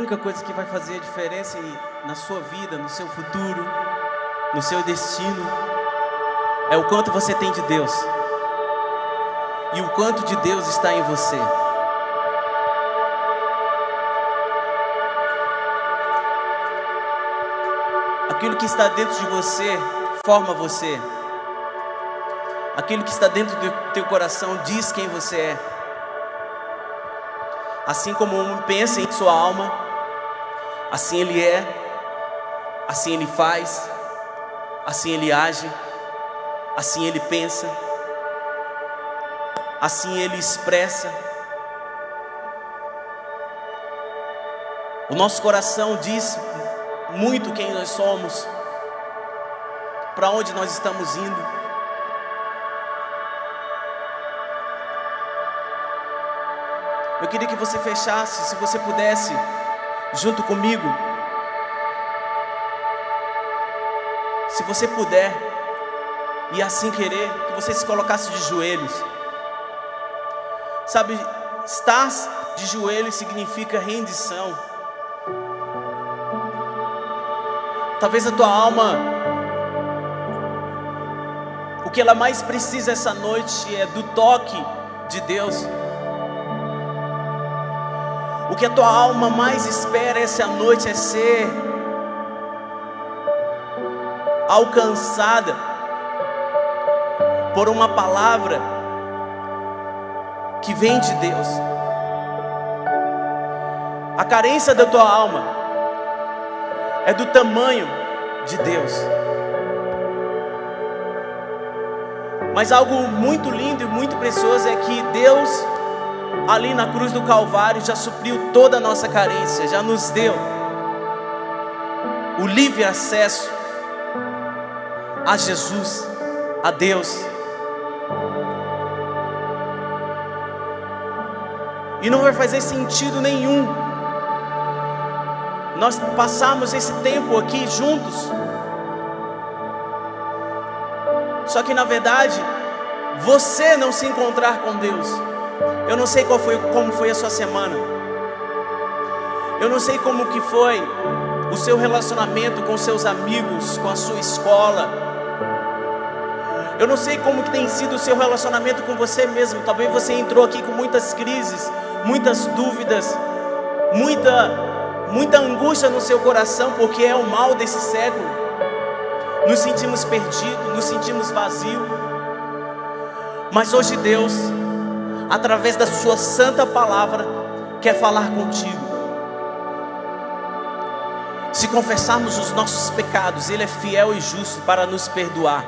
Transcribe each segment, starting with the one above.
única coisa que vai fazer a diferença na sua vida, no seu futuro, no seu destino, é o quanto você tem de Deus e o quanto de Deus está em você. Aquilo que está dentro de você forma você. Aquilo que está dentro do teu coração diz quem você é. Assim como um homem pensa em sua alma, assim ele é, assim ele faz, assim ele age, assim ele pensa, assim ele expressa. O nosso coração diz muito quem nós somos, para onde nós estamos indo. Eu queria que você fechasse, se você pudesse, junto comigo. Se você puder, e assim querer, que você se colocasse de joelhos. Sabe, estar de joelhos significa rendição. Talvez a tua alma, o que ela mais precisa essa noite é do toque de Deus. O que a tua alma mais espera essa noite é ser alcançada por uma palavra que vem de Deus. A carência da tua alma é do tamanho de Deus. Mas algo muito lindo e muito precioso é que Deus, ali na cruz do Calvário, já supriu toda a nossa carência, já nos deu o livre acesso a Jesus, a Deus. E não vai fazer sentido nenhum nós passarmos esse tempo aqui juntos, só que na verdade você não se encontrar com Deus. Eu não sei como foi a sua semana. Eu não sei como que foi o seu relacionamento com seus amigos, com a sua escola. Eu não sei como que tem sido o seu relacionamento com você mesmo. Talvez você entrou aqui com muitas crises, muitas dúvidas, muita angústia no seu coração, porque é o mal desse século. Nos sentimos perdidos, nos sentimos vazios. Mas hoje Deus, através da sua santa palavra, quer falar contigo. Se confessarmos os nossos pecados, Ele é fiel e justo para nos perdoar.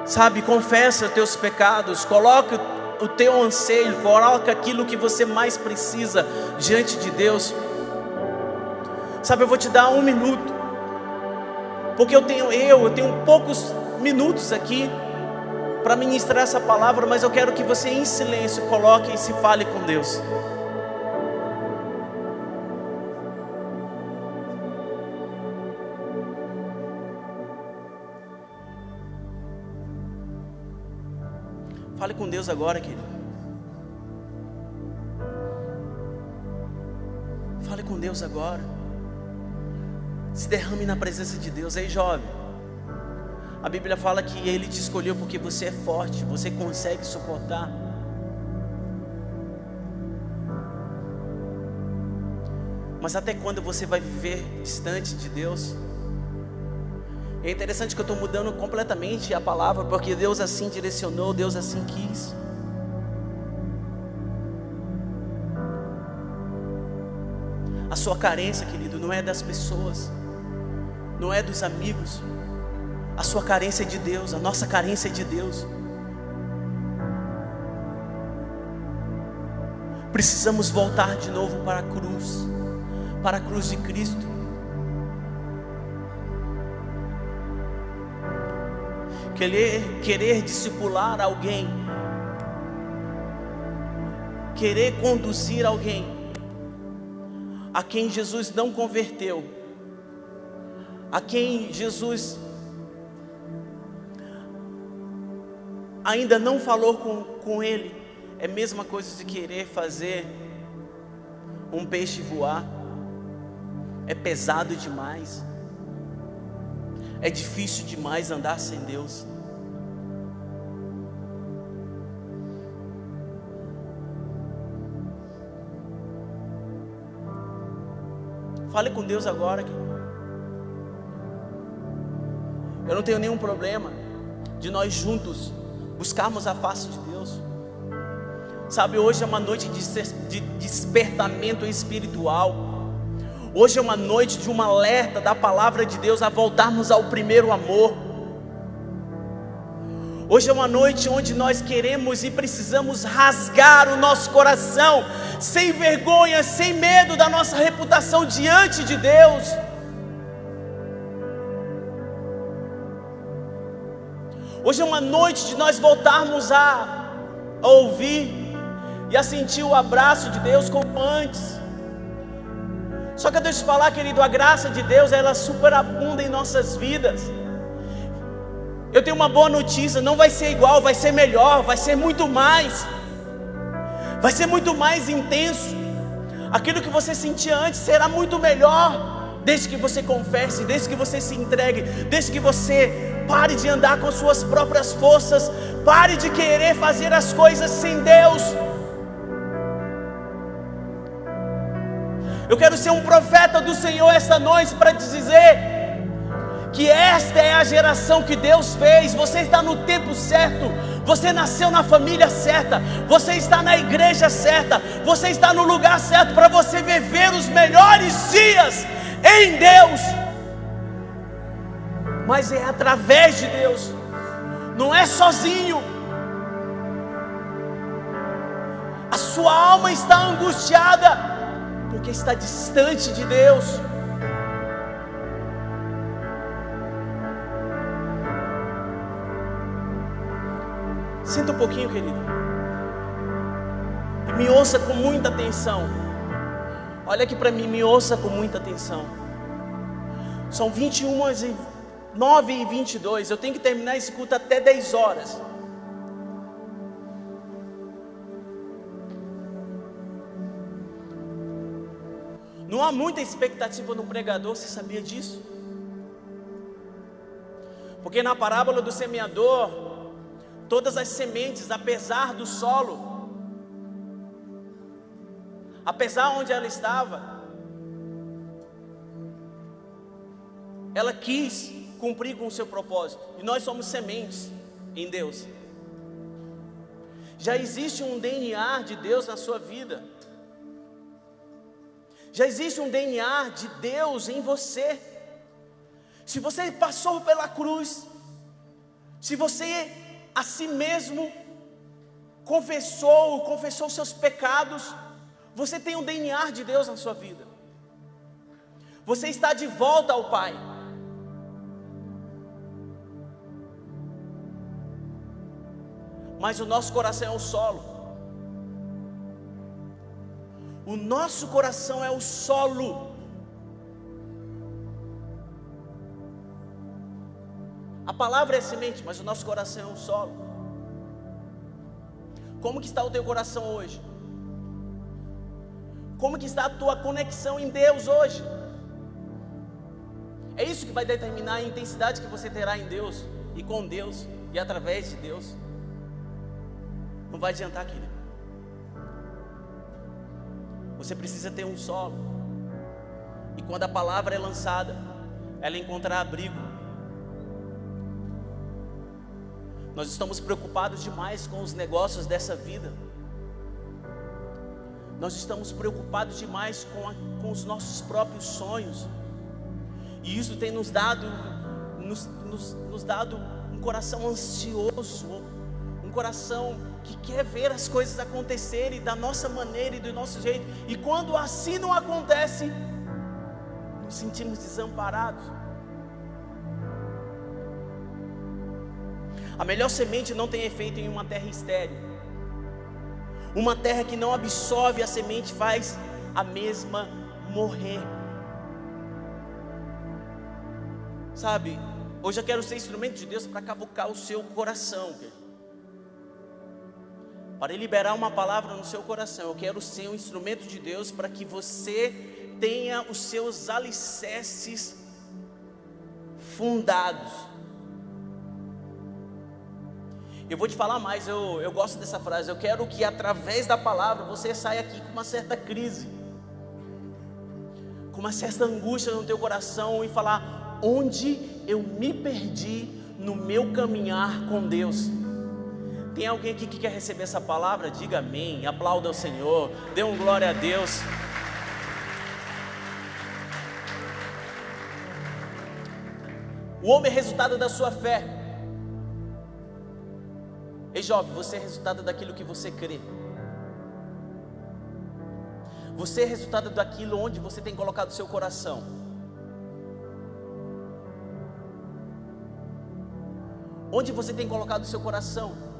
Sabe, confessa os teus pecados, coloca o teu anseio, coloca aquilo que você mais precisa diante de Deus. Sabe, eu vou te dar 1 minuto, porque eu tenho poucos minutos aqui para ministrar essa palavra, mas eu quero que você em silêncio coloque e se fale com Deus. Fale com Deus agora, querido. Fale com Deus agora. Se derrame na presença de Deus. Ei, jovem, a Bíblia fala que Ele te escolheu porque você é forte, você consegue suportar. Mas até quando você vai viver distante de Deus? É interessante que eu estou mudando completamente a palavra, porque Deus assim direcionou, Deus assim quis. A sua carência, querido, não é das pessoas, não é dos amigos. A sua carência é de Deus, a nossa carência é de Deus. Precisamos voltar de novo para a cruz de Cristo. Querer discipular alguém, querer conduzir alguém a quem Jesus não converteu, a quem Jesus ainda não falou com ele, é a mesma coisa de querer fazer um peixe voar. É pesado demais. É difícil demais andar sem Deus. Fale com Deus agora. Eu não tenho nenhum problema de nós juntos buscarmos a face de Deus. Sabe, hoje é uma noite de despertamento espiritual. Hoje é uma noite de um alerta da palavra de Deus a voltarmos ao primeiro amor. Hoje é uma noite onde nós queremos e precisamos rasgar o nosso coração, sem vergonha, sem medo da nossa reputação diante de Deus. Hoje é uma noite de nós voltarmos a ouvir e a sentir o abraço de Deus como antes. Só que deixa eu te falar, querido, a graça de Deus, ela superabunda em nossas vidas. Eu tenho uma boa notícia, não vai ser igual, vai ser melhor, vai ser muito mais. Vai ser muito mais intenso. Aquilo que você sentia antes será muito melhor, desde que você confesse, desde que você se entregue, desde que você pare de andar com suas próprias forças, pare de querer fazer as coisas sem Deus. Eu quero ser um profeta do Senhor esta noite para te dizer que esta é a geração que Deus fez. Você está no tempo certo, você nasceu na família certa, você está na igreja certa, você está no lugar certo para você viver os melhores dias em Deus. Mas é através de Deus, não é sozinho. A sua alma está angustiada porque está distante de Deus. Sinta um pouquinho, querido, e me ouça com muita atenção. Olha aqui para mim, me ouça com muita atenção. São 21h09h22. Eu tenho que terminar esse culto até 10 horas. Não há muita expectativa no pregador, você sabia disso? Porque na parábola do semeador, todas as sementes, apesar do solo, apesar onde ela estava, ela quis cumprir com o seu propósito. E nós somos sementes em Deus. Já existe um DNA de Deus na sua vida. Já existe um DNA de Deus em você. Se você passou pela cruz, se você a si mesmo confessou seus pecados, você tem um DNA de Deus na sua vida. Você está de volta ao Pai. Mas o nosso coração é o solo. O nosso coração é o solo. A palavra é semente, mas o nosso coração é o solo. Como que está o teu coração hoje? Como que está a tua conexão em Deus hoje? É isso que vai determinar a intensidade que você terá em Deus, e com Deus, e através de Deus. Não vai adiantar, querido. Você precisa ter um solo. E quando a palavra é lançada, ela encontrará abrigo. Nós estamos preocupados demais com os negócios dessa vida. Nós estamos preocupados demais com os nossos próprios sonhos. E isso tem nos dado um coração ansioso, um coração que quer ver as coisas acontecerem da nossa maneira e do nosso jeito. E quando assim não acontece, nos sentimos desamparados. A melhor semente não tem efeito em uma terra estéril. Uma terra que não absorve a semente faz a mesma morrer. Sabe, hoje eu quero ser instrumento de Deus para cavocar o seu coração, para liberar uma palavra no seu coração. Eu quero ser um instrumento de Deus para que você tenha os seus alicerces fundados. Eu vou te falar mais, eu gosto dessa frase. Eu quero que através da palavra você saia aqui com uma certa crise, com uma certa angústia no teu coração, e falar: onde eu me perdi no meu caminhar com Deus? Tem alguém aqui que quer receber essa palavra? Diga amém, aplauda o Senhor, dê um glória a Deus. O homem é resultado da sua fé. Ei jovem, você é resultado daquilo que você crê. Você é resultado daquilo onde você tem colocado o seu coração. Onde você tem colocado o seu coração?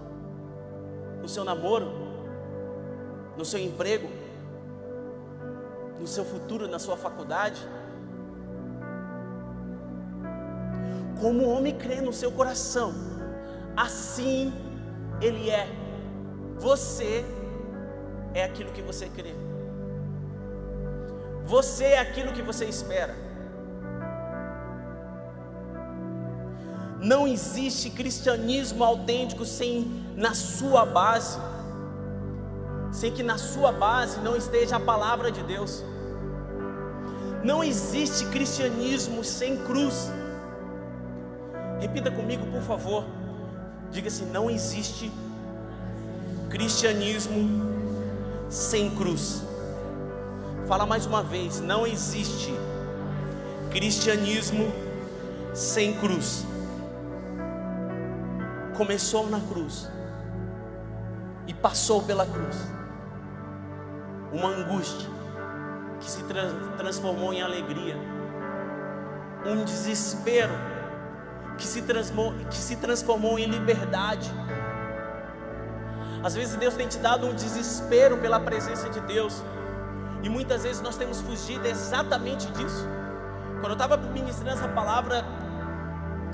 No seu namoro? No seu emprego? No seu futuro, na sua faculdade? Como o homem crê no seu coração, assim ele é. Você é aquilo que você crê. Você é aquilo que você espera. Não existe cristianismo autêntico sem na sua base, sem que na sua base não esteja a palavra de Deus. Não existe cristianismo sem cruz. Repita comigo, por favor. Diga assim: não existe cristianismo sem cruz. Fala mais uma vez: não existe cristianismo sem cruz. Começou na cruz e passou pela cruz. Uma angústia que se transformou em alegria. Um desespero que se transformou em liberdade. Às vezes Deus tem te dado um desespero pela presença de Deus, e muitas vezes nós temos fugido exatamente disso. Quando eu estava ministrando essa palavra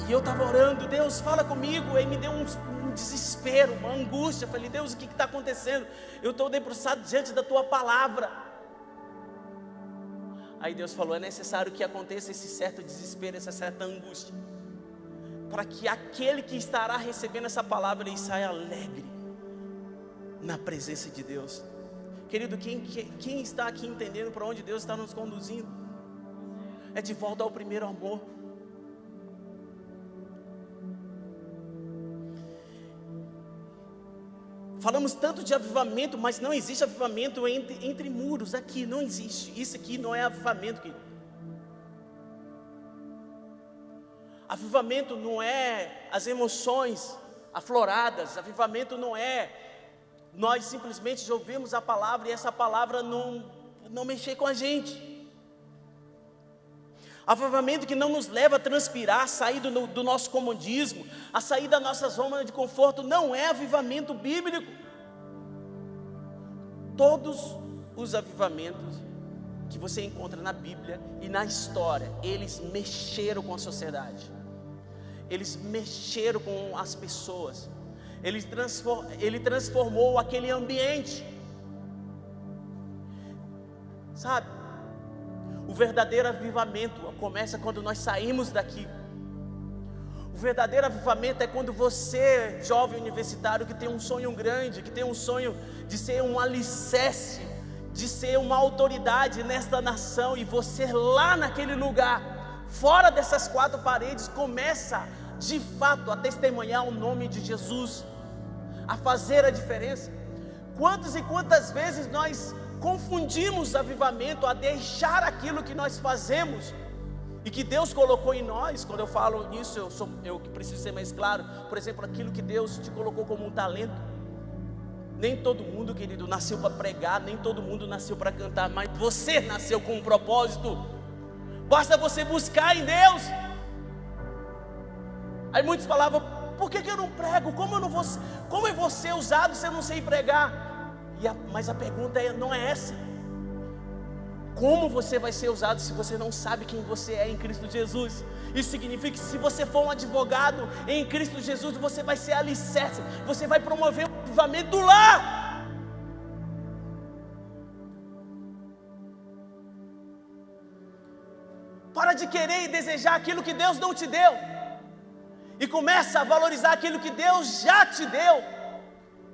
e eu estava orando: Deus, fala comigo, aí me deu um desespero, uma angústia. Eu falei: Deus, o que está acontecendo? Eu estou debruçado diante da tua palavra. Aí Deus falou: é necessário que aconteça esse certo desespero, essa certa angústia, para que aquele que estará recebendo essa palavra ele saia alegre na presença de Deus. Querido, quem está aqui entendendo para onde Deus está nos conduzindo? É de volta ao primeiro amor. Falamos tanto de avivamento, mas não existe avivamento entre muros. Aqui não existe. Isso aqui não é avivamento, querido. Avivamento não é as emoções afloradas. Avivamento não é nós simplesmente ouvimos a palavra e essa palavra não mexer com a gente. Avivamento que não nos leva a transpirar, a sair do nosso comodismo, a sair da nossa zona de conforto, não é avivamento bíblico. Todos os avivamentos que você encontra na Bíblia e na história, eles mexeram com a sociedade, eles mexeram com as pessoas, ele transformou aquele ambiente, sabe? O verdadeiro avivamento começa quando nós saímos daqui. O verdadeiro avivamento é quando você, jovem universitário, que tem um sonho grande, que tem um sonho de ser um alicerce, de ser uma autoridade nesta nação, e você lá naquele lugar, fora dessas quatro paredes, começa de fato a testemunhar o nome de Jesus, a fazer a diferença. Quantas e quantas vezes nós confundimos avivamento a deixar aquilo que nós fazemos e que Deus colocou em nós. Quando eu falo nisso, eu preciso ser mais claro. Por exemplo, aquilo que Deus te colocou como um talento. Nem todo mundo, querido, nasceu para pregar, nem todo mundo nasceu para cantar, mas você nasceu com um propósito. Basta você buscar em Deus. Aí muitos falavam: por que eu não prego? Como eu vou ser usado se eu não sei pregar? Mas a pergunta não é essa. Como você vai ser usado se você não sabe quem você é em Cristo Jesus? Isso significa que se você for um advogado em Cristo Jesus, você vai ser alicerce, você vai promover um avivamento do lar. Para de querer e desejar aquilo que Deus não te deu, e começa a valorizar aquilo que Deus já te deu.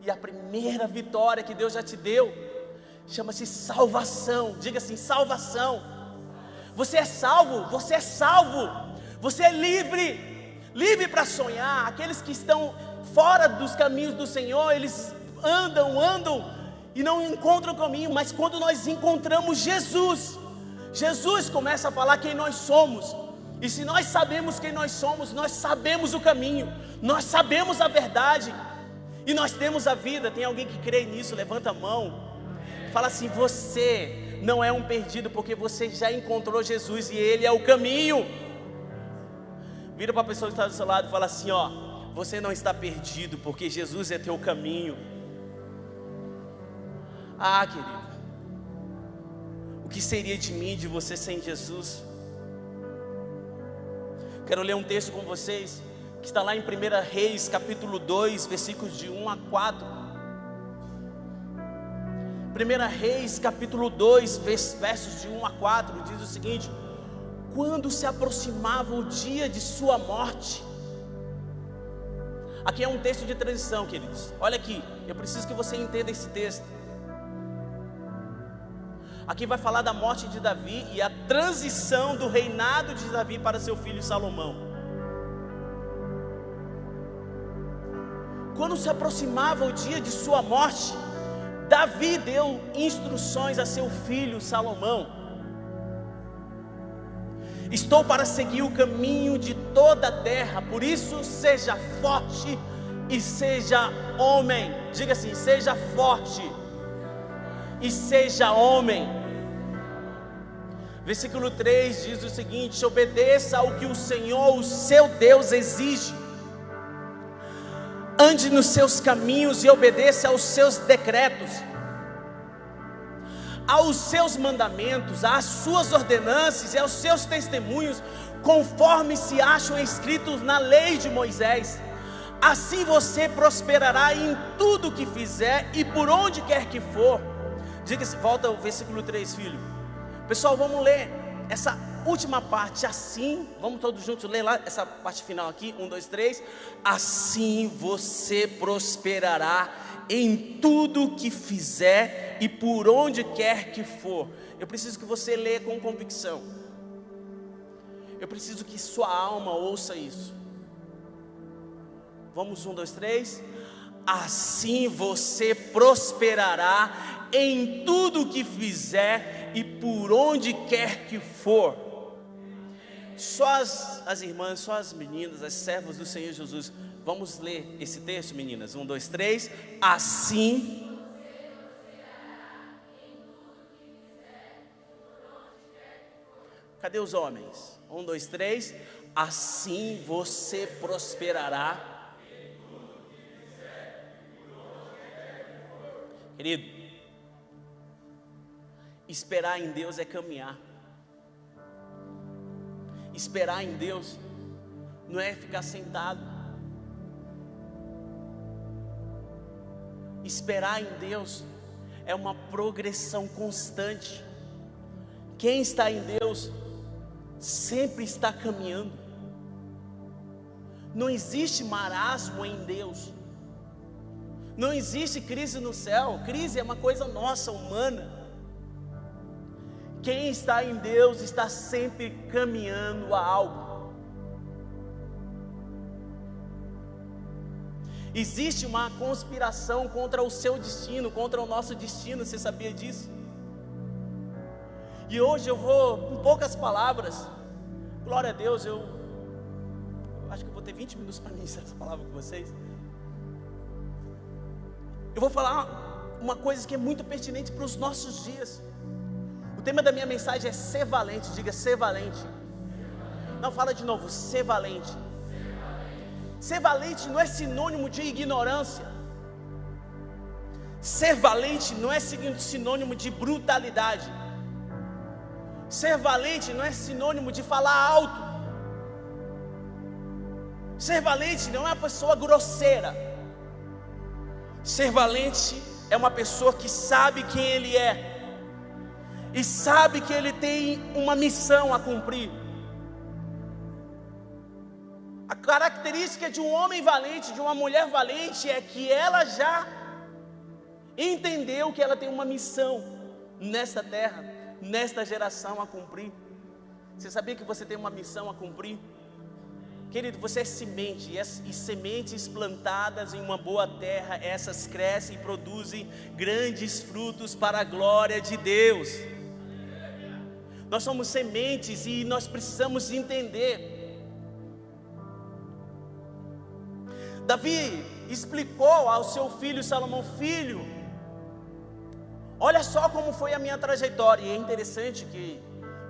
E a primeira vitória que Deus já te deu chama-se salvação. Diga assim: salvação. Você é salvo, você é salvo, você é livre, livre para sonhar. Aqueles que estão fora dos caminhos do Senhor, eles andam e não encontram o caminho, mas quando nós encontramos Jesus, Jesus começa a falar quem nós somos. E se nós sabemos quem nós somos, nós sabemos o caminho, nós sabemos a verdade, e nós temos a vida. Tem alguém que crê nisso? Levanta a mão. Fala assim: você não é um perdido, porque você já encontrou Jesus e Ele é o caminho. Vira para a pessoa que está do seu lado e fala assim: ó, você não está perdido, porque Jesus é teu caminho. Ah, querido, o que seria de mim, de você sem Jesus? Quero ler um texto com vocês, que está lá em 1 Reis, capítulo 2, versículos de 1 a 4. 1 Reis, capítulo 2, versos de 1 a 4, diz o seguinte: quando se aproximava o dia de sua morte. Aqui é um texto de transição, queridos. Olha aqui, eu preciso que você entenda esse texto. Aqui vai falar da morte de Davi e a transição do reinado de Davi para seu filho Salomão. Quando se aproximava o dia de sua morte, Davi deu instruções a seu filho Salomão: estou para seguir o caminho de toda a terra, por isso seja forte e seja homem. Diga assim: seja forte e seja homem. Versículo 3 diz o seguinte: obedeça ao que o Senhor, o seu Deus, exige. Ande nos seus caminhos e obedeça aos seus decretos, aos seus mandamentos, às suas ordenanças e aos seus testemunhos, conforme se acham escritos na lei de Moisés. Assim você prosperará em tudo que fizer e por onde quer que for. Diga-se, volta ao versículo 3, filho. Pessoal, vamos ler essa última parte assim. Vamos todos juntos ler lá essa parte final aqui. 1, 2, 3. Assim você prosperará em tudo que fizer e por onde quer que for. Eu preciso que você leia com convicção. Eu preciso que sua alma ouça isso. Vamos, 1, 2, 3. Assim você prosperará em tudo que fizer e por onde quer que for. Só as irmãs, só as meninas, as servas do Senhor Jesus. Vamos ler esse texto, meninas. 1, 2, 3. Assim. Cadê os homens? 1, 2, 3. Assim você prosperará. Querido, esperar em Deus é caminhar. Esperar em Deus não é ficar sentado. Esperar em Deus é uma progressão constante. Quem está em Deus sempre está caminhando. Não existe marasmo em Deus. Não existe crise no céu. Crise é uma coisa nossa, humana. Quem está em Deus está sempre caminhando a algo. Existe uma conspiração contra o seu destino, contra o nosso destino. Você sabia disso? E hoje eu vou, com poucas palavras, glória a Deus, eu acho que eu vou ter 20 minutos para ministrar essa palavra com vocês. Eu vou falar uma coisa que é muito pertinente para os nossos dias. O tema da minha mensagem é ser valente. Diga: ser valente. Não, fala de novo: ser valente. Ser valente não é sinônimo de ignorância. Ser valente não é sinônimo de brutalidade. Ser valente não é sinônimo de falar alto. Ser valente não é uma pessoa grosseira. Ser valente é uma pessoa que sabe quem ele é e sabe que ele tem uma missão a cumprir. A característica de um homem valente, de uma mulher valente, é que ela já entendeu que ela tem uma missão nesta terra, nesta geração a cumprir. Você sabia que você tem uma missão a cumprir? Querido, você é semente, e sementes plantadas em uma boa terra, essas crescem e produzem grandes frutos para a glória de Deus. Nós somos sementes e nós precisamos entender. Davi explicou ao seu filho Salomão: filho, olha só como foi a minha trajetória. E é interessante que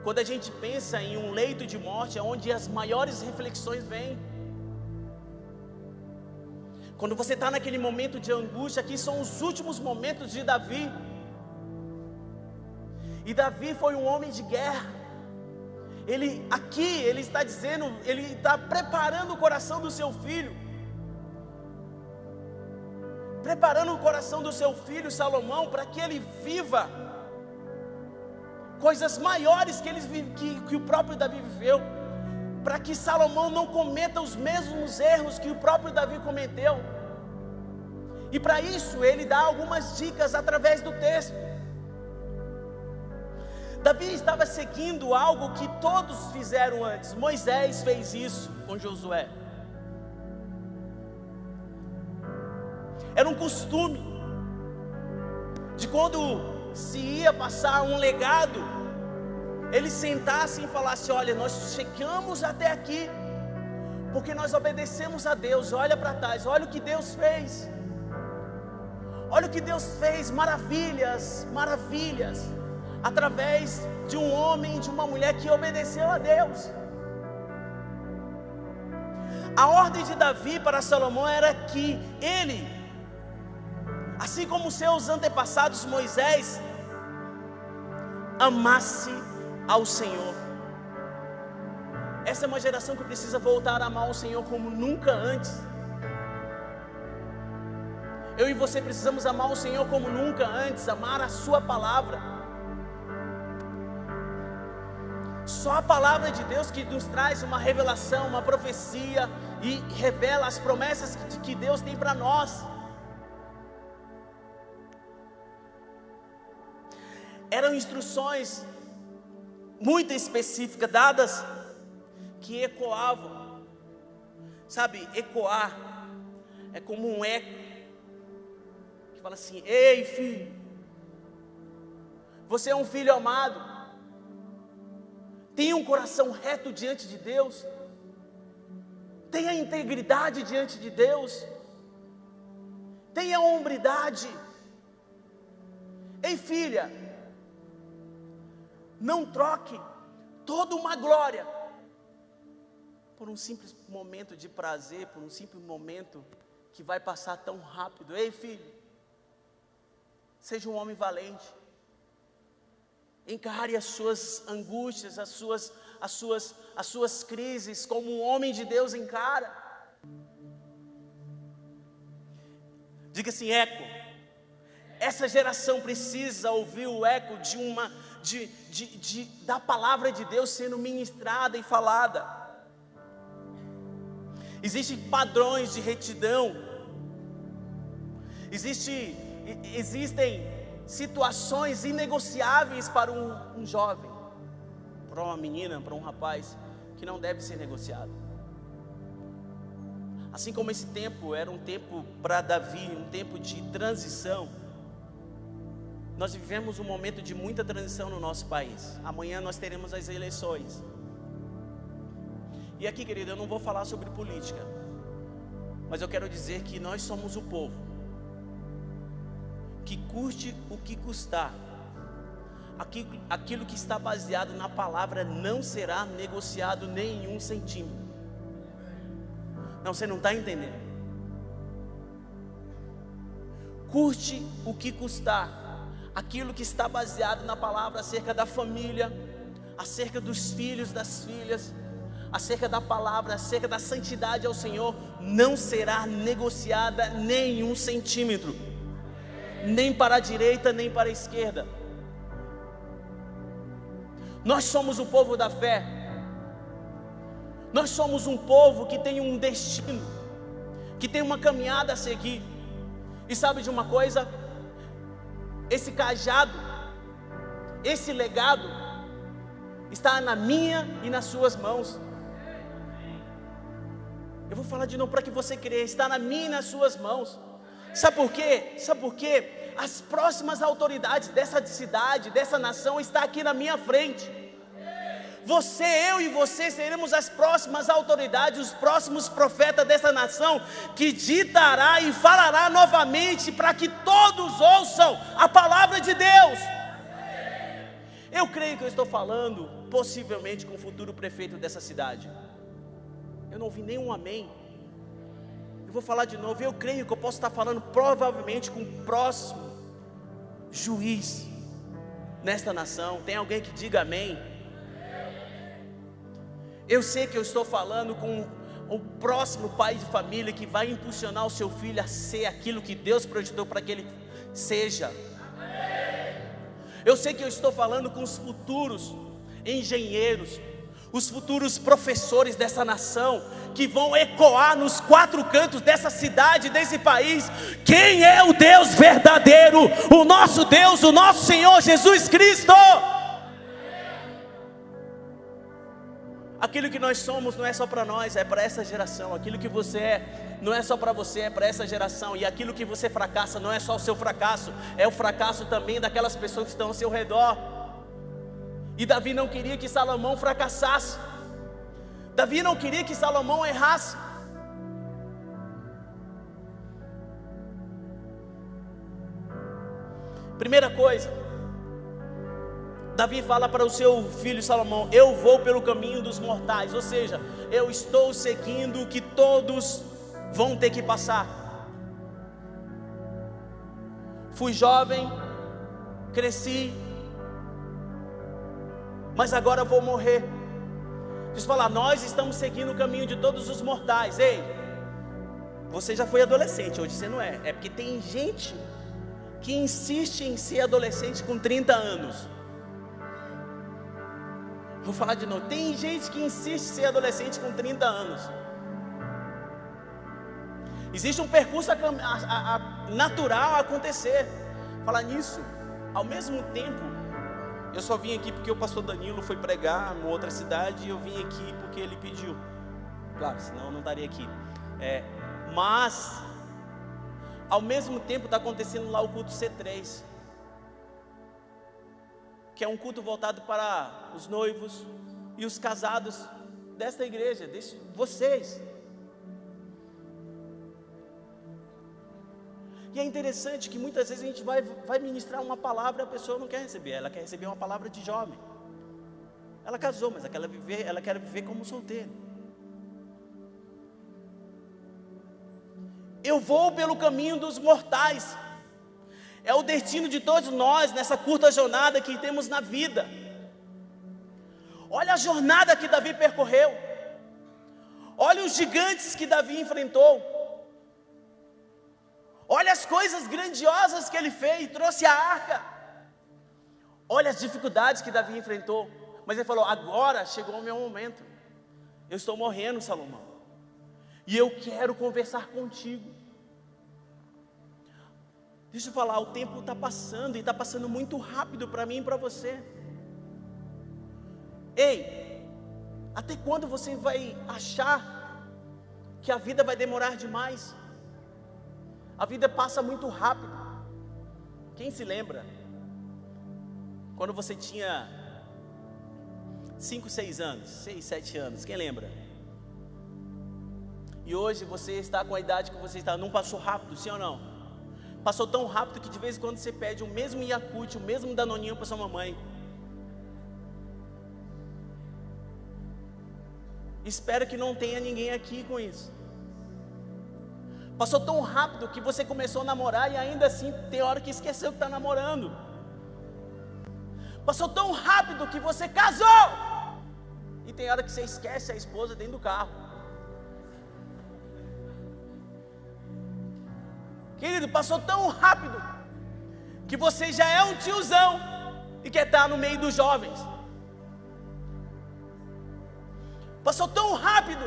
quando a gente pensa em um leito de morte, é onde as maiores reflexões vêm. Quando você está naquele momento de angústia, aqui são os últimos momentos de Davi. E Davi foi um homem de guerra. Ele está dizendo, ele está preparando o coração do seu filho. Preparando o coração do seu filho Salomão para que ele viva coisas maiores que o próprio Davi viveu, para que Salomão não cometa os mesmos erros que o próprio Davi cometeu. E para isso ele dá algumas dicas através do texto. Davi estava seguindo algo que todos fizeram antes. Moisés fez isso com Josué. Era um costume de quando se ia passar um legado, ele sentasse e falasse: olha, nós chegamos até aqui porque nós obedecemos a Deus. Olha para trás, olha o que Deus fez. Olha o que Deus fez, maravilhas, maravilhas, através de um homem, de uma mulher que obedeceu a Deus. A ordem de Davi para Salomão era que ele, assim como seus antepassados Moisés, amasse ao Senhor. Essa é uma geração que precisa voltar a amar o Senhor como nunca antes. Eu e você precisamos amar o Senhor como nunca antes, amar a sua palavra. Só a palavra de Deus que nos traz uma revelação, uma profecia, e revela as promessas que Deus tem para nós. Eram instruções muito específicas dadas que ecoavam. Sabe, ecoar é como um eco que fala assim: ei filho, você é um filho amado, tenha um coração reto diante de Deus, tenha integridade diante de Deus, tenha hombridade. Ei filha, não troque toda uma glória por um simples momento de prazer, por um simples momento que vai passar tão rápido. Ei filho, seja um homem valente. Encare as suas angústias, as suas crises como um homem de Deus encara. Diga assim: eco. Essa geração precisa ouvir o eco da palavra de Deus sendo ministrada e falada. Existem padrões de retidão, existem situações inegociáveis para um jovem, para uma menina, para um rapaz, que não deve ser negociado. Assim como esse tempo era um tempo para Davi, um tempo de transição, nós vivemos um momento de muita transição no nosso país. Amanhã nós teremos as eleições. E aqui, querido, eu não vou falar sobre política, mas eu quero dizer que nós somos o povo que curte o que custar. Aquilo que está baseado na palavra não será negociado nem 1 centímetro. Não, você não está entendendo. Curte o que custar. Aquilo que está baseado na palavra acerca da família, acerca dos filhos, das filhas, acerca da palavra, acerca da santidade ao Senhor, não será negociada nem 1 centímetro, nem para a direita, nem para a esquerda. Nós somos o povo da fé. Nós somos um povo que tem um destino, que tem uma caminhada a seguir. E sabe de uma coisa? Esse cajado, esse legado, está na minha e nas suas mãos. Eu vou falar de novo para que você creia. Está na minha e nas suas mãos. Sabe por quê? Sabe por quê? As próximas autoridades dessa cidade, dessa nação, está aqui na minha frente. Você, eu e você seremos as próximas autoridades, os próximos profetas dessa nação, que ditará e falará novamente para que todos ouçam a palavra de Deus. Eu creio que eu estou falando possivelmente com o futuro prefeito dessa cidade. Eu não ouvi nenhum amém. Eu vou falar de novo. Eu creio que eu posso estar falando provavelmente com o próximo juiz nesta nação. Tem alguém que diga amém? Eu sei que eu estou falando com o próximo pai de família que vai impulsionar o seu filho a ser aquilo que Deus projetou para que ele seja. Eu sei que eu estou falando com os futuros engenheiros, os futuros professores dessa nação, que vão ecoar nos 4 cantos dessa cidade, desse país, quem é o Deus verdadeiro, o nosso Deus, o nosso Senhor Jesus Cristo. Aquilo que nós somos não é só para nós, é para essa geração. Aquilo que você é, não é só para você, é para essa geração. E aquilo que você fracassa, não é só o seu fracasso, é o fracasso também daquelas pessoas que estão ao seu redor. E Davi não queria que Salomão fracassasse. Davi não queria que Salomão errasse. Primeira coisa, Davi fala para o seu filho Salomão: eu vou pelo caminho dos mortais, ou seja, eu estou seguindo o que todos vão ter que passar. Fui jovem, cresci, mas agora vou morrer. Deixa eu falar, nós estamos seguindo o caminho de todos os mortais. Ei, você já foi adolescente, hoje você não é. É porque tem gente que insiste em ser adolescente com 30 anos. Vou falar de novo, tem gente que insiste em ser adolescente com 30 anos. Existe um percurso natural a acontecer. Falar nisso, ao mesmo tempo, eu só vim aqui porque o pastor Danilo foi pregar em outra cidade, e eu vim aqui porque ele pediu. Claro, senão eu não estaria aqui. Mas, ao mesmo tempo está acontecendo lá o culto C3, que é um culto voltado para os noivos e os casados desta igreja, vocês. E é interessante que muitas vezes a gente vai ministrar uma palavra e a pessoa não quer receber, ela quer receber uma palavra de jovem. Ela casou, mas ela quer viver como solteira. Eu vou pelo caminho dos mortais. É o destino de todos nós nessa curta jornada que temos na vida. Olha a jornada que Davi percorreu. Olha os gigantes que Davi enfrentou. Olha as coisas grandiosas que ele fez, trouxe a arca. Olha as dificuldades que Davi enfrentou. Mas ele falou: agora chegou o meu momento. Eu estou morrendo, Salomão, e eu quero conversar contigo. Deixa eu falar, o tempo está passando, e está passando muito rápido para mim e para você. Ei, até quando você vai achar que a vida vai demorar demais? A vida passa muito rápido. Quem se lembra? Quando você tinha 5, 6 anos, 6, 7 anos, quem lembra? E hoje você está com a idade que você está, não passou rápido, sim ou não? Passou tão rápido que de vez em quando você pede o mesmo Yakult, o mesmo Danoninho para sua mamãe. Espero que não tenha ninguém aqui com isso. Passou tão rápido que você começou a namorar e ainda assim tem hora que esqueceu que está namorando. Passou tão rápido que você casou E tem hora que você esquece a esposa dentro do carro. Querido, passou tão rápido que você já é um tiozão e quer estar no meio dos jovens. Passou tão rápido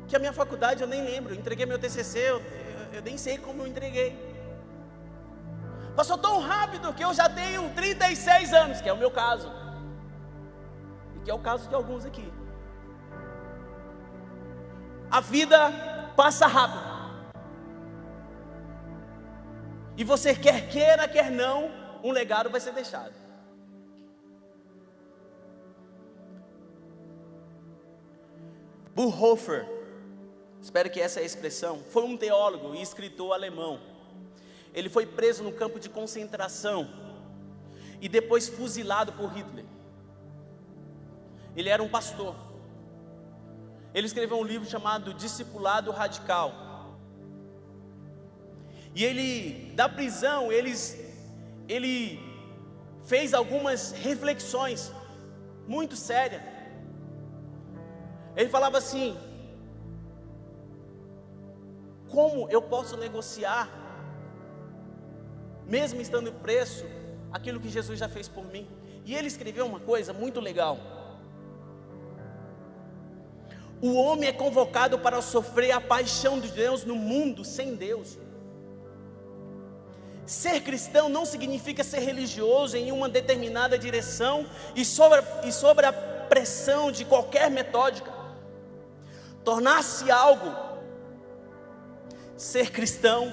que a minha faculdade eu nem lembro. Eu entreguei meu TCC, eu nem sei como eu entreguei. Passou tão rápido que eu já tenho 36 anos, que é o meu caso. E que é o caso de alguns aqui. A vida passa rápido. E você quer queira, quer não, um legado vai ser deixado. Bonhoeffer, espero que essa é a expressão, foi um teólogo e escritor alemão. Ele foi preso no campo de concentração e depois fuzilado por Hitler. Ele era um pastor. Ele escreveu um livro chamado Discipulado Radical. E ele, da prisão, ele fez algumas reflexões muito sérias. Ele falava assim: como eu posso negociar, mesmo estando preso, aquilo que Jesus já fez por mim? E ele escreveu uma coisa muito legal: o homem é convocado para sofrer a paixão de Deus no mundo sem Deus. Ser cristão não significa ser religioso em uma determinada direção e sobre a pressão de qualquer metódica. Tornar-se algo. Ser cristão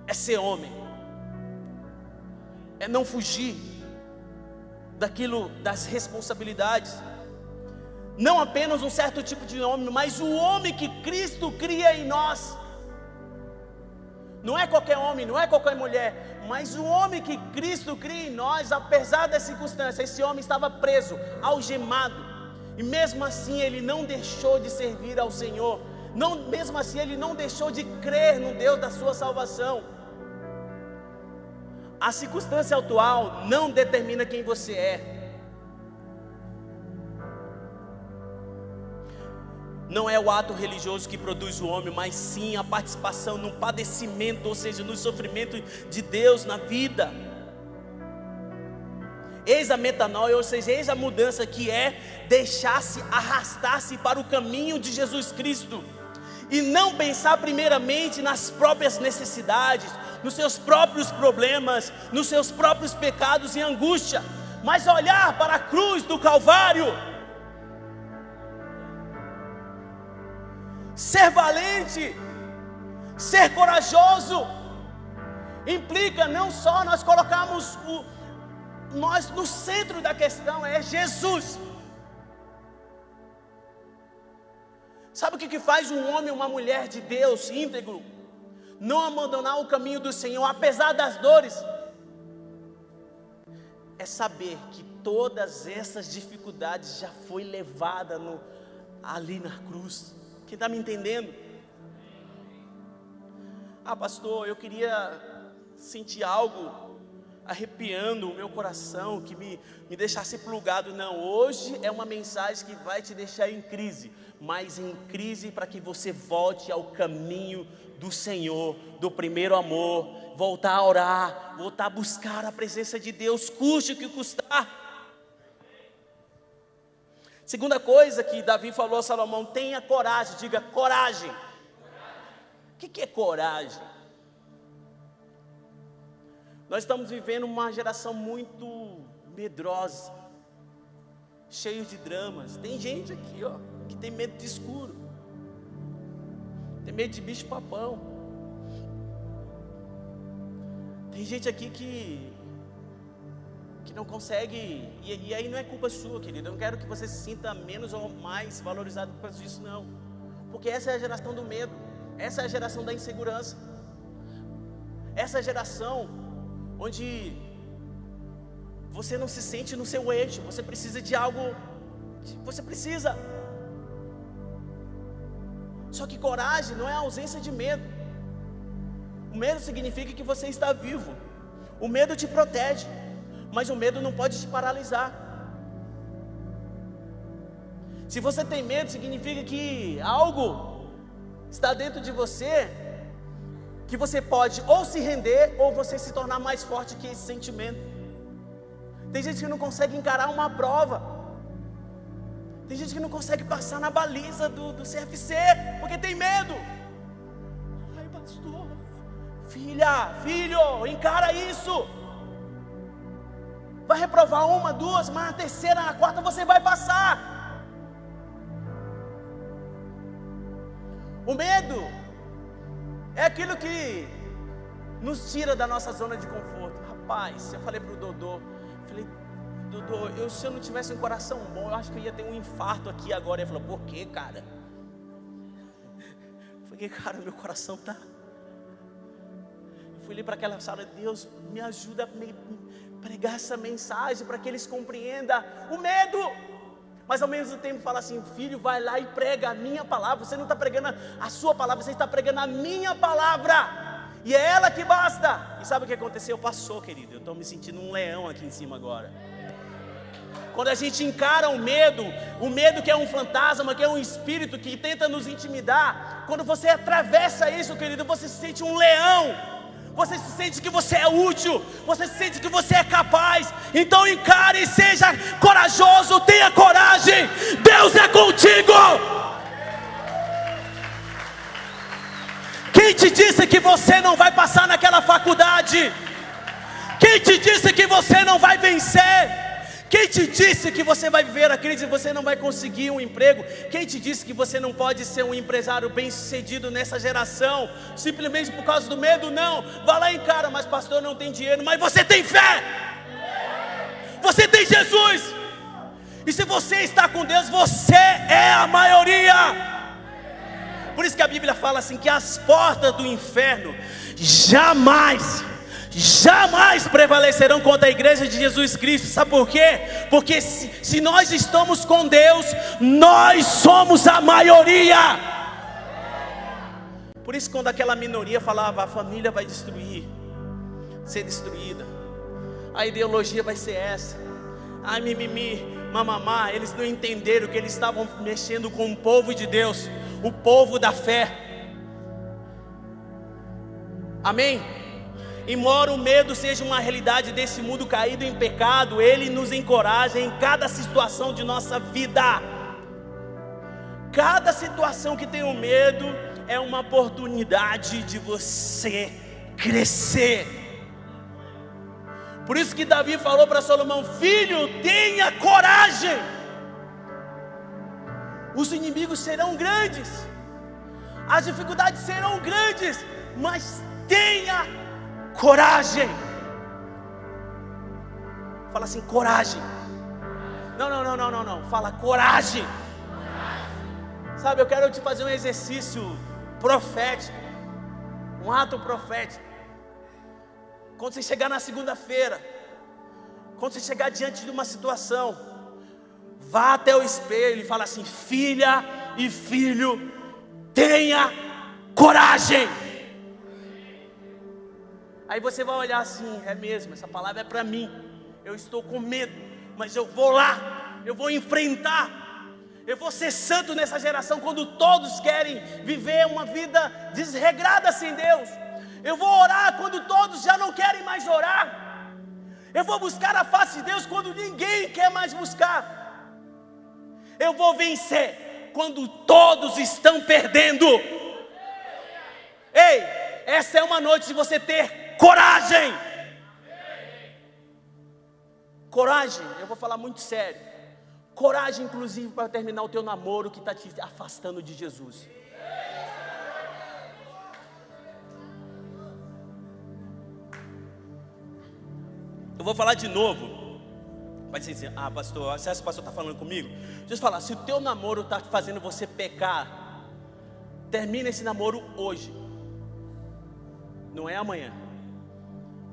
é ser homem. É não fugir das responsabilidades. Não apenas um certo tipo de homem, mas o homem que Cristo cria em nós. Não é qualquer homem, não é qualquer mulher, mas o homem que Cristo cria em nós. Apesar das circunstâncias, esse homem estava preso, algemado, e mesmo assim ele não deixou de servir ao Senhor. Mesmo assim ele não deixou de crer no Deus da sua salvação. A circunstância atual não determina quem você é. Não é o ato religioso que produz o homem, mas sim a participação no padecimento, ou seja, no sofrimento de Deus na vida. Eis a metanoia, ou seja, eis a mudança, que é deixar-se arrastar-se para o caminho de Jesus Cristo. E não pensar primeiramente nas próprias necessidades, nos seus próprios problemas, nos seus próprios pecados e angústia, mas olhar para a cruz do Calvário. Ser valente, ser corajoso, implica não só nós colocarmos nós no centro da questão, é Jesus. Sabe o que faz um homem ou uma mulher de Deus íntegro? Não abandonar o caminho do Senhor, apesar das dores. É saber que todas essas dificuldades já foi levada ali na cruz. Quem está me entendendo? Ah, pastor, eu queria sentir algo arrepiando o meu coração, que me deixasse plugado. Não, hoje é uma mensagem que vai te deixar em crise, mas em crise para que você volte ao caminho do Senhor, do primeiro amor, voltar a orar, voltar a buscar a presença de Deus, custe o que custar. Segunda coisa que Davi falou a Salomão: tenha coragem. Diga coragem. O que é coragem? Nós estamos vivendo uma geração muito medrosa, cheio de dramas. Tem gente aqui, ó, que tem medo de escuro, tem medo de bicho papão. Tem gente aqui que não consegue, e aí não é culpa sua, querido. Eu não quero que você se sinta menos ou mais valorizado por causa disso, não. Porque essa é a geração do medo, essa é a geração da insegurança, essa é a geração onde você não se sente no seu eixo, você precisa de algo, você precisa. Só que coragem não é a ausência de medo. O medo significa que você está vivo. O medo te protege, mas o medo não pode te paralisar. Se você tem medo, significa que algo está dentro de você, que você pode ou se render, ou você se tornar mais forte que esse sentimento. Tem gente que não consegue encarar uma prova. Tem gente que não consegue passar na baliza do CFC, porque tem medo. Ai, pastor, filho, encara isso. Vai reprovar uma, duas, mas na terceira, na quarta você vai passar. O medo é aquilo que nos tira da nossa zona de conforto. Rapaz, eu falei pro Dodô, Dodô, se eu não tivesse um coração bom, eu acho que eu ia ter um infarto aqui agora. Ele falou, por quê, cara? Eu falei, cara, meu coração tá... Eu fui ali para aquela sala, Deus, me ajuda a pregar essa mensagem para que eles compreendam o medo. Mas ao mesmo tempo fala assim, filho, vai lá e prega a minha palavra. Você não está pregando a sua palavra, você está pregando a minha palavra. E é ela que basta. E sabe o que aconteceu? Passou, querido. Eu estou me sentindo um leão aqui em cima agora. Quando a gente encara o medo que é um fantasma, que é um espírito que tenta nos intimidar, quando você atravessa isso, querido, você se sente um leão. Você se sente que você é útil, você se sente que você é capaz. Então encare, seja corajoso, tenha coragem. Deus é contigo. Quem te disse que você não vai passar naquela faculdade? Quem te disse que você não vai vencer? Quem te disse que você vai viver a crise e você não vai conseguir um emprego? Quem te disse que você não pode ser um empresário bem sucedido nessa geração? Simplesmente por causa do medo? Não, vá lá e encara, mas pastor, não tem dinheiro. Mas você tem fé, você tem Jesus. E se você está com Deus, você é a maioria. Por isso que a Bíblia fala assim, que as portas do inferno jamais prevalecerão contra a igreja de Jesus Cristo. Sabe por quê? Porque se nós estamos com Deus, nós somos a maioria. Por isso quando aquela minoria falava, a família vai ser destruída, a ideologia vai ser essa, ai mimimi, mamamá, eles não entenderam que eles estavam mexendo com o povo de Deus, o povo da fé. Amém? Embora o medo seja uma realidade desse mundo caído em pecado, ele nos encoraja em cada situação de nossa vida. Cada situação que tem o medo é uma oportunidade de você crescer. Por isso que Davi falou para Salomão, filho, tenha coragem. Os inimigos serão grandes, as dificuldades serão grandes, mas tenha coragem. Fala assim, coragem. Não. Fala coragem. Sabe, eu quero te fazer um exercício profético, um ato profético. Quando você chegar na segunda-feira, quando você chegar diante de uma situação, vá até o espelho e fala assim, filha e filho, tenha coragem. Aí você vai olhar assim, é mesmo, essa palavra é para mim. Eu estou com medo, mas eu vou lá, eu vou enfrentar. Eu vou ser santo nessa geração quando todos querem viver uma vida desregrada sem Deus. Eu vou orar quando todos já não querem mais orar. Eu vou buscar a face de Deus quando ninguém quer mais buscar. Eu vou vencer quando todos estão perdendo. Ei, essa é uma noite de você ter coragem. Coragem, eu vou falar muito sério. Coragem inclusive para terminar o teu namoro que está te afastando de Jesus. Eu vou falar de novo. Vai dizer, pastor, se esse pastor está falando comigo, deixa eu falar, se o teu namoro está fazendo você pecar, termina esse namoro hoje, não é amanhã.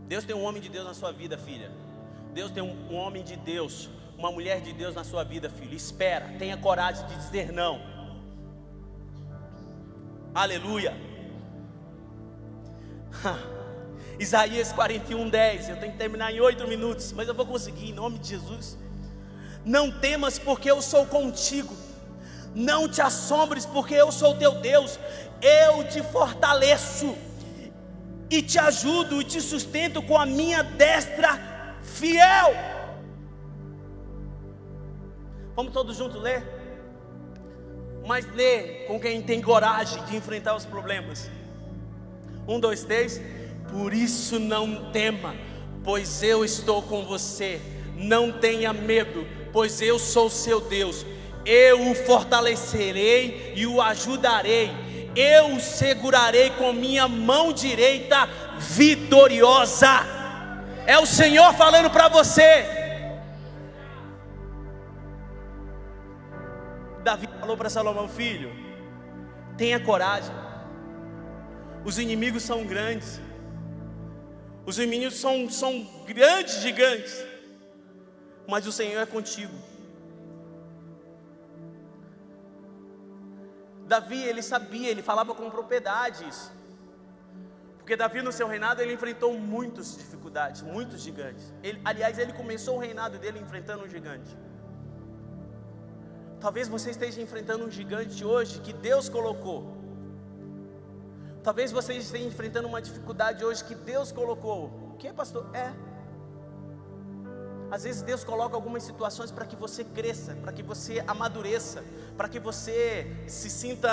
Deus tem um homem de Deus na sua vida, filha. Deus tem um homem de Deus, uma mulher de Deus na sua vida, filho. Espera, tenha coragem de dizer não. Aleluia. Isaías 41:10. Eu tenho que terminar em 8 minutos, mas eu vou conseguir, em nome de Jesus. Não temas, porque eu sou contigo. Não te assombres, porque eu sou teu Deus. Eu te fortaleço e te ajudo e te sustento com a minha destra fiel. Vamos todos juntos ler? Mas lê com quem tem coragem de enfrentar os problemas. 1, 2, 3. Por isso não tema, pois eu estou com você. Não tenha medo, pois eu sou seu Deus. Eu o fortalecerei e o ajudarei. Eu o segurarei com minha mão direita vitoriosa. É o Senhor falando para você. Davi falou para Salomão: filho, tenha coragem. Os inimigos são grandes. Os inimigos são grandes gigantes, mas o Senhor é contigo. Davi, ele sabia, ele falava com propriedade isso, porque Davi no seu reinado ele enfrentou muitas dificuldades, muitos gigantes. Aliás, ele começou o reinado dele enfrentando um gigante. Talvez você esteja enfrentando um gigante hoje que Deus colocou. Talvez você esteja enfrentando uma dificuldade hoje que Deus colocou. O que, pastor? Às vezes Deus coloca algumas situações para que você cresça, para que você amadureça, para que você se sinta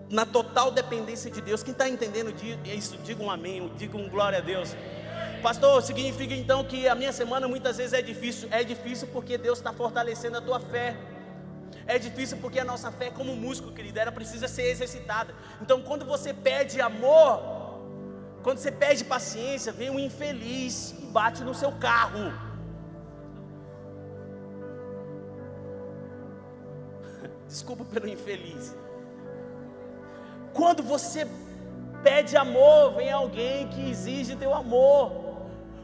na total dependência de Deus. Quem está entendendo isso, diga um amém, diga um glória a Deus. Pastor, significa então que a minha semana muitas vezes é difícil. É difícil porque Deus está fortalecendo a tua fé. É difícil porque a nossa fé, como músculo, querido, ela precisa ser exercitada. Então quando você perde amor, quando você perde paciência, vem um infeliz e bate no seu carro. Desculpa pelo infeliz. Quando você pede amor, vem alguém que exige teu amor.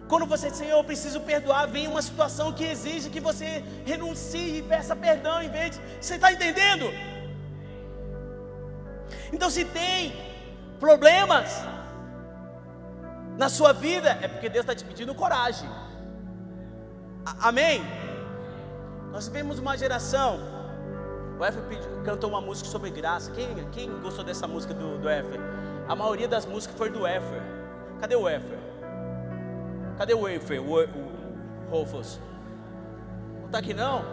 Quando você diz: Senhor, eu preciso perdoar, vem uma situação que exige que você renuncie e peça perdão em vez de... Você está entendendo? Então, se tem problemas na sua vida, é porque Deus está te pedindo coragem. Amém? Nós vivemos uma geração. O Efer cantou uma música sobre graça. Quem gostou dessa música do Efer? A maioria das músicas foi do Efer. Cadê o Efer? Cadê o Efer? O Rufus? Não está aqui não?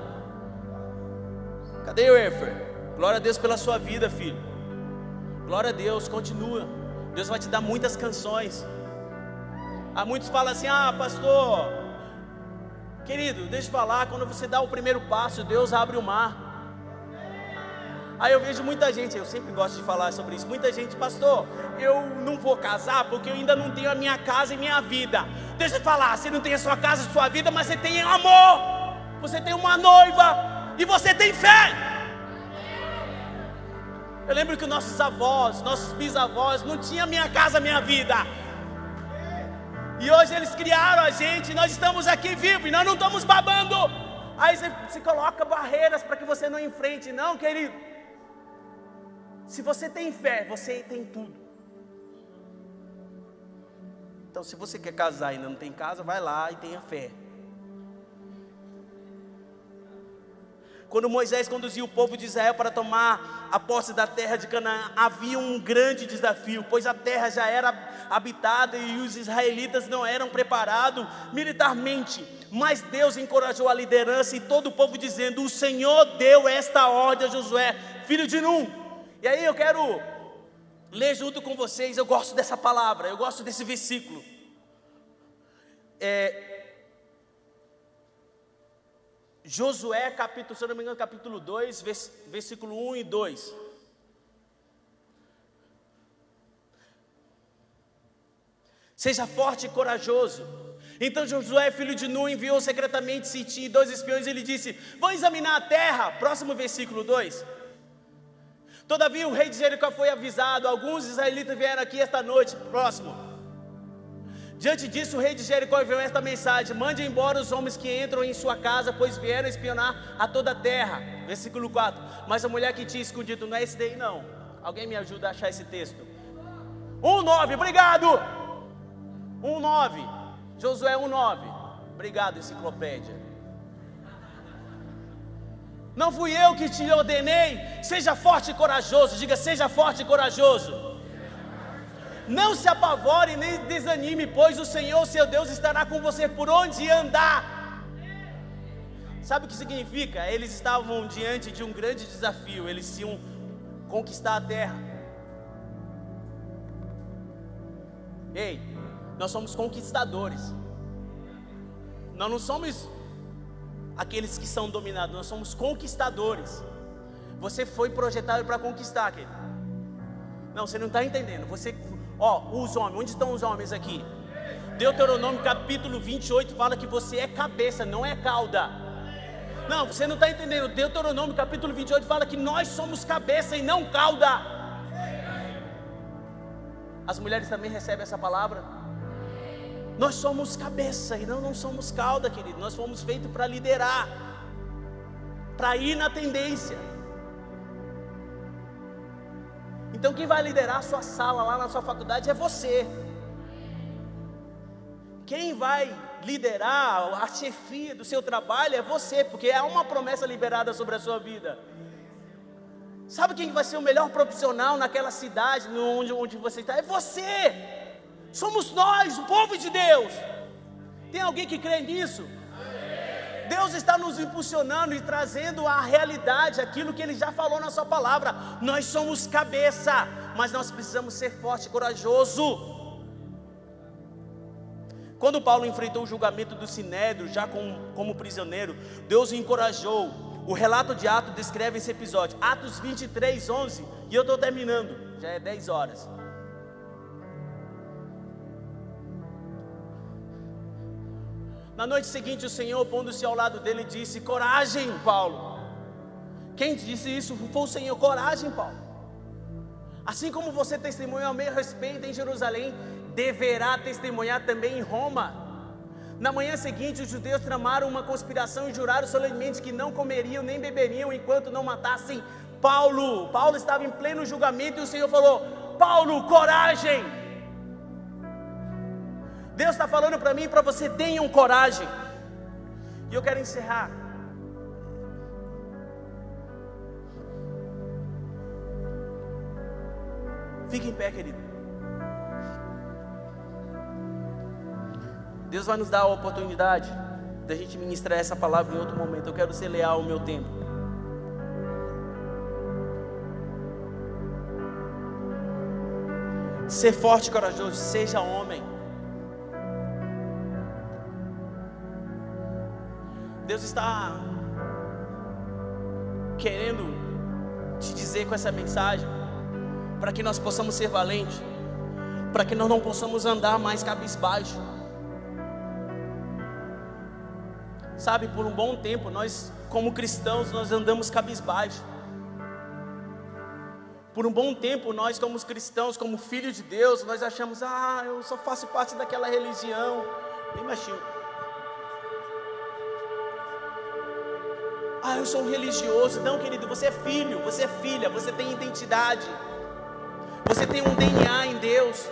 Cadê o Efer? Glória a Deus pela sua vida, filho. Glória a Deus, continua. Deus vai te dar muitas canções. Há muitos falam assim: ah, pastor, querido, deixa eu falar, quando você dá o primeiro passo, Deus abre o mar. Aí eu vejo muita gente, eu sempre gosto de falar sobre isso. Muita gente: pastor, eu não vou casar porque eu ainda não tenho a minha casa e minha vida. Deixa eu falar, você não tem a sua casa e a sua vida, mas você tem amor. Você tem uma noiva e você tem fé. Eu lembro que nossos avós, nossos bisavós não tinham minha casa, minha vida. E hoje eles criaram a gente, nós estamos aqui vivos e nós não estamos babando. Aí você coloca barreiras para que você não enfrente. Não, querido. Se você tem fé, você tem tudo. Então, se você quer casar e ainda não tem casa, vai lá e tenha fé. Quando Moisés conduziu o povo de Israel para tomar a posse da terra de Canaã, havia um grande desafio, pois a terra já era habitada e os israelitas não eram preparados militarmente. Mas Deus encorajou a liderança e todo o povo dizendo: o Senhor deu esta ordem a Josué, filho de Num. E aí eu quero ler junto com vocês. Eu gosto dessa palavra, eu gosto desse versículo. Josué, capítulo, se eu não me engano, capítulo 2, versículo 1 e 2. Seja forte e corajoso. Então Josué, filho de Nun, enviou secretamente Sitim e 2 espiões e ele disse: vão examinar a terra. Próximo versículo 2. Todavia o rei de Jericó foi avisado: alguns israelitas vieram aqui esta noite. Próximo. Diante disso o rei de Jericó enviou esta mensagem: mande embora os homens que entram em sua casa, pois vieram espionar a toda a terra. Versículo 4. Mas a mulher que tinha escondido, não é esse daí não. Alguém me ajuda a achar esse texto? 1:9, obrigado. 1:9, Josué 1:9. Obrigado, enciclopédia. Não fui eu que te ordenei. Seja forte e corajoso. Diga, seja forte e corajoso. Não se apavore nem desanime, pois o Senhor, seu Deus, estará com você por onde andar. Sabe o que significa? Eles estavam diante de um grande desafio. Eles iam conquistar a terra. Ei, nós somos conquistadores. Nós não somos aqueles que são dominados, nós somos conquistadores. Você foi projetado para conquistar, querido. Não, você não está entendendo. Os homens, onde estão os homens aqui? Deuteronômio capítulo 28 fala que você é cabeça, não é cauda. Não, você não está entendendo. Deuteronômio capítulo 28 fala que nós somos cabeça e não cauda. As mulheres também recebem essa palavra? Nós somos cabeça e não somos cauda, querido. Nós fomos feitos para liderar, para ir na tendência. Então quem vai liderar a sua sala lá na sua faculdade é você. Quem vai liderar a chefia do seu trabalho é você, porque há uma promessa liberada sobre a sua vida. Sabe quem vai ser o melhor profissional naquela cidade onde você está? É você. Somos nós, o povo de Deus. Tem alguém que crê nisso? Deus está nos impulsionando e trazendo à realidade aquilo que Ele já falou na sua palavra. Nós somos cabeça, mas nós precisamos ser forte e corajoso. Quando Paulo enfrentou o julgamento do Sinédrio, já como prisioneiro, Deus o encorajou. O relato de Atos descreve esse episódio. Atos 23, 11. E eu estou terminando, já é 10 horas. Na noite seguinte, o Senhor, pondo-se ao lado dele, disse: coragem, Paulo. Quem disse isso foi o Senhor. Coragem, Paulo. Assim como você testemunhou ao meu respeito em Jerusalém, deverá testemunhar também em Roma. Na manhã seguinte, os judeus tramaram uma conspiração e juraram solenemente que não comeriam nem beberiam enquanto não matassem Paulo. Paulo estava em pleno julgamento e o Senhor falou: Paulo, coragem. Deus está falando para mim e para você: tenham coragem. E eu quero encerrar. Fique em pé, querido. Deus vai nos dar a oportunidade da gente ministrar essa palavra em outro momento. Eu quero ser leal ao meu tempo. Ser forte e corajoso, seja homem. Deus está querendo te dizer com essa mensagem, para que nós possamos ser valentes, para que nós não possamos andar mais cabisbaixo. Sabe, por um bom tempo, nós como cristãos, nós andamos cabisbaixo. Por um bom tempo, nós como cristãos, como filhos de Deus, nós achamos: eu só faço parte daquela religião. Bem baixinho. Eu sou um religioso. Não, querido, você é filho, você é filha, você tem identidade. Você tem um DNA em Deus.